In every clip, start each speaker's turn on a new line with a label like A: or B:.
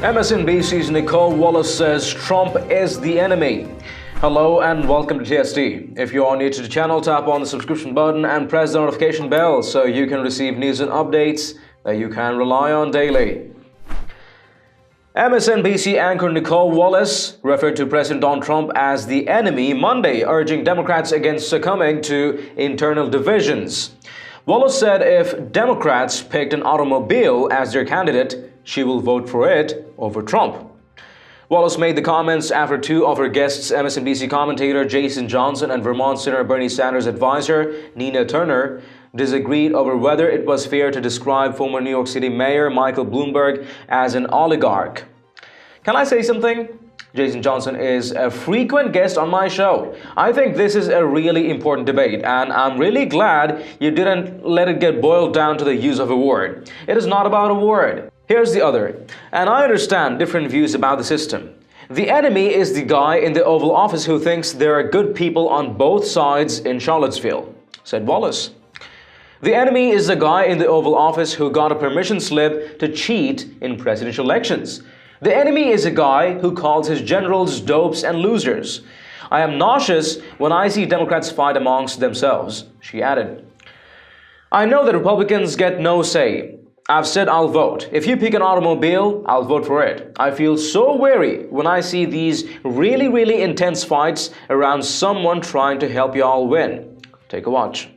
A: MSNBC's Nicolle Wallace says Trump is the enemy. Hello and welcome to TST. If you are new to the channel, tap on the subscription button and press the notification bell so you can receive news and updates that you can rely on daily. MSNBC anchor Nicolle Wallace referred to President Donald Trump as the enemy Monday, urging Democrats against succumbing to internal divisions. Wallace said if Democrats picked an automobile as their candidate, she will vote for it over Trump. Wallace made the comments after two of her guests, MSNBC commentator Jason Johnson and Vermont Senator Bernie Sanders advisor Nina Turner, disagreed over whether it was fair to describe former New York City Mayor Michael Bloomberg as an oligarch. Can I say something? Jason Johnson is a frequent guest on my show. I think this is a really important debate, and I'm really glad you didn't let it get boiled down to the use of a word. It is not about a word. Here's the other, and I understand different views about the system. The enemy is the guy in the Oval Office who thinks there are good people on both sides in Charlottesville, said Wallace. The enemy is the guy in the Oval Office who got a permission slip to cheat in presidential elections. The enemy is a guy who calls his generals dopes and losers. I am nauseous when I see Democrats fight amongst themselves, she added. I know that Republicans get no say. I've said I'll vote. If you pick an automobile, I'll vote for it. I feel so weary when I see these really intense fights around someone trying to help y'all win. Take a watch.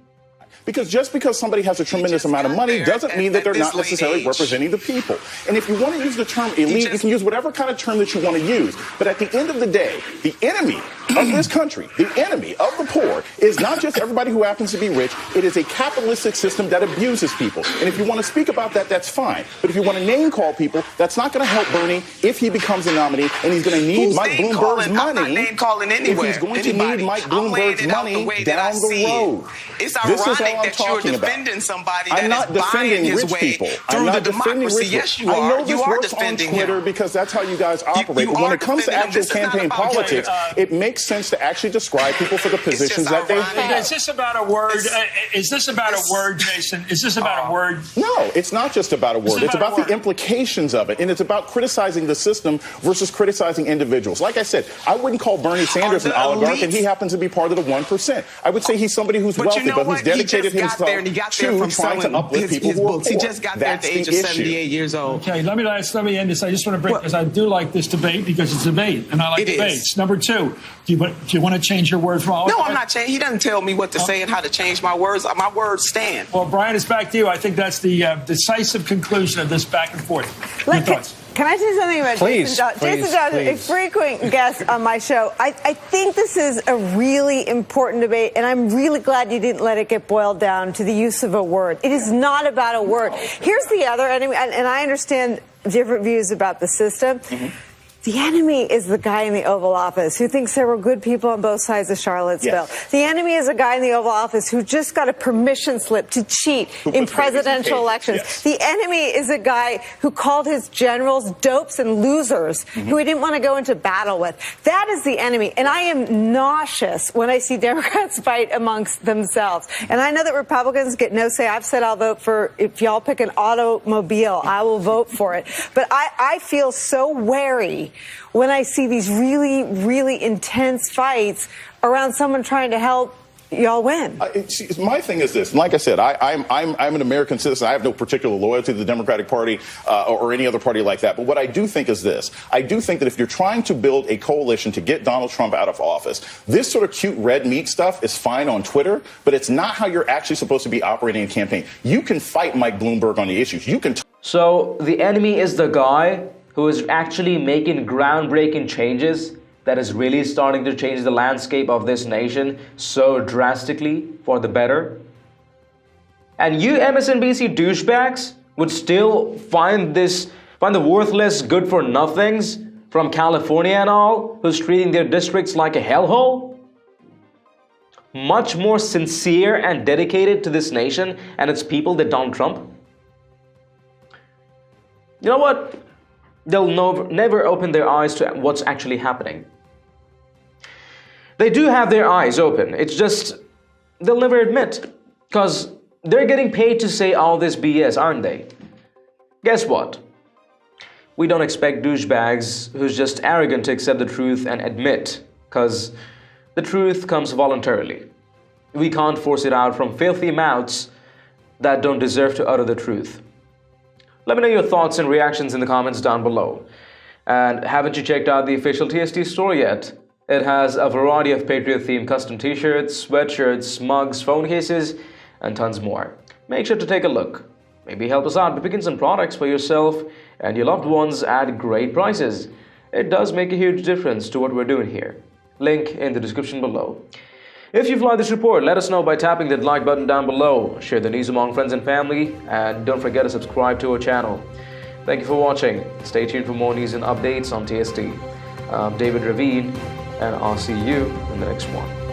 B: Because just because somebody has a tremendous amount of money doesn't mean that they're not necessarily representing the people. And if you want to use the term elite, you can use whatever kind of term that you want to use. But at the end of the day, the enemy of this country, the enemy of the poor, is not just everybody who happens to be rich. It is a capitalistic system that abuses people. And if you want to speak about that, that's fine. But if you want to name call people, that's not going to help Bernie if he becomes a nominee, and he's going to need Mike Bloomberg's money.
C: I'm not name calling anywhere.
B: If he's going to need Mike Bloomberg's money down the road.
C: It's ironic that you're defending somebody that is buying his way through the democracy. Yes, you are.
B: I know this works on Twitter because that's how you guys operate. But when it comes to actual campaign politics, it makes sense to actually describe people for the positions that they have.
D: Is this about a word? Is this about a word, Jason? Is this about a word?
B: No, it's not just about a word. It's about the implications of it. And it's about criticizing the system versus criticizing individuals. Like I said, I wouldn't call Bernie Sanders an oligarch, and he happens to be part of the 1%. I would say he's somebody who's wealthy, but who's dedicated himself to trying to uplift people who are poor.
C: He just got there at the age of 78 years old.
D: Okay, let me end this. I just want to break, because I do like this debate, because it's a debate, and I like debates. Number two, do you want to change your words?
C: No, I'm not changing. He doesn't tell me what to say and how to change my words. My words stand.
D: Well, Brian, it's back to you. I think that's the decisive conclusion of this back and forth. Your thoughts?
E: Can I say something about Jason Johnson? Jason Johnson, a frequent guest on my show. I think this is a really important debate, and I'm really glad you didn't let it get boiled down to the use of a word. It is not about a word. Here's the other enemy, and I understand different views about the system. The enemy is the guy in the Oval Office who thinks there were good people on both sides of Charlottesville. Yes. The enemy is a guy in the Oval Office who just got a permission slip to cheat in presidential elections. Yes. The enemy is a guy who called his generals dopes and losers who he didn't want to go into battle with. That is the enemy. And I am nauseous when I see Democrats fight amongst themselves. And I know that Republicans get no say. I've said I'll vote for, if y'all pick an automobile, I will vote for it. But I feel so wary when I see these really intense fights around someone trying to help y'all win.
B: My thing is this. Like I said, I'm an American citizen. I have no particular loyalty to the Democratic Party or any other party like that. But what I do think is this. I do think that if you're trying to build a coalition to get Donald Trump out of office, this sort of cute red meat stuff is fine on Twitter, but it's not how you're actually supposed to be operating a campaign. You can fight Mike Bloomberg on the issues. You can.
A: So the enemy is the guy who is actually making groundbreaking changes that is really starting to change the landscape of this nation so drastically for the better. And you MSNBC douchebags would still find the worthless good-for-nothings from California and all, who's treating their districts like a hellhole? Much more sincere and dedicated to this nation and its people than Donald Trump? You know what? They'll never open their eyes to what's actually happening. They do have their eyes open. It's just they'll never admit, because they're getting paid to say all this BS, aren't they? Guess what? We don't expect douchebags who's just arrogant to accept the truth and admit, because the truth comes voluntarily. We can't force it out from filthy mouths that don't deserve to utter the truth. Let me know your thoughts and reactions in the comments down below. And haven't you checked out the official TST store yet? It has a variety of Patriot-themed custom t-shirts, sweatshirts, mugs, phone cases, and tons more. Make sure to take a look. Maybe help us out by picking some products for yourself and your loved ones at great prices. It does make a huge difference to what we're doing here. Link in the description below. If you've liked this report, let us know by tapping that like button down below. Share the news among friends and family, and don't forget to subscribe to our channel. Thank you for watching. Stay tuned for more news and updates on TST. I'm David Ravine, and I'll see you in the next one.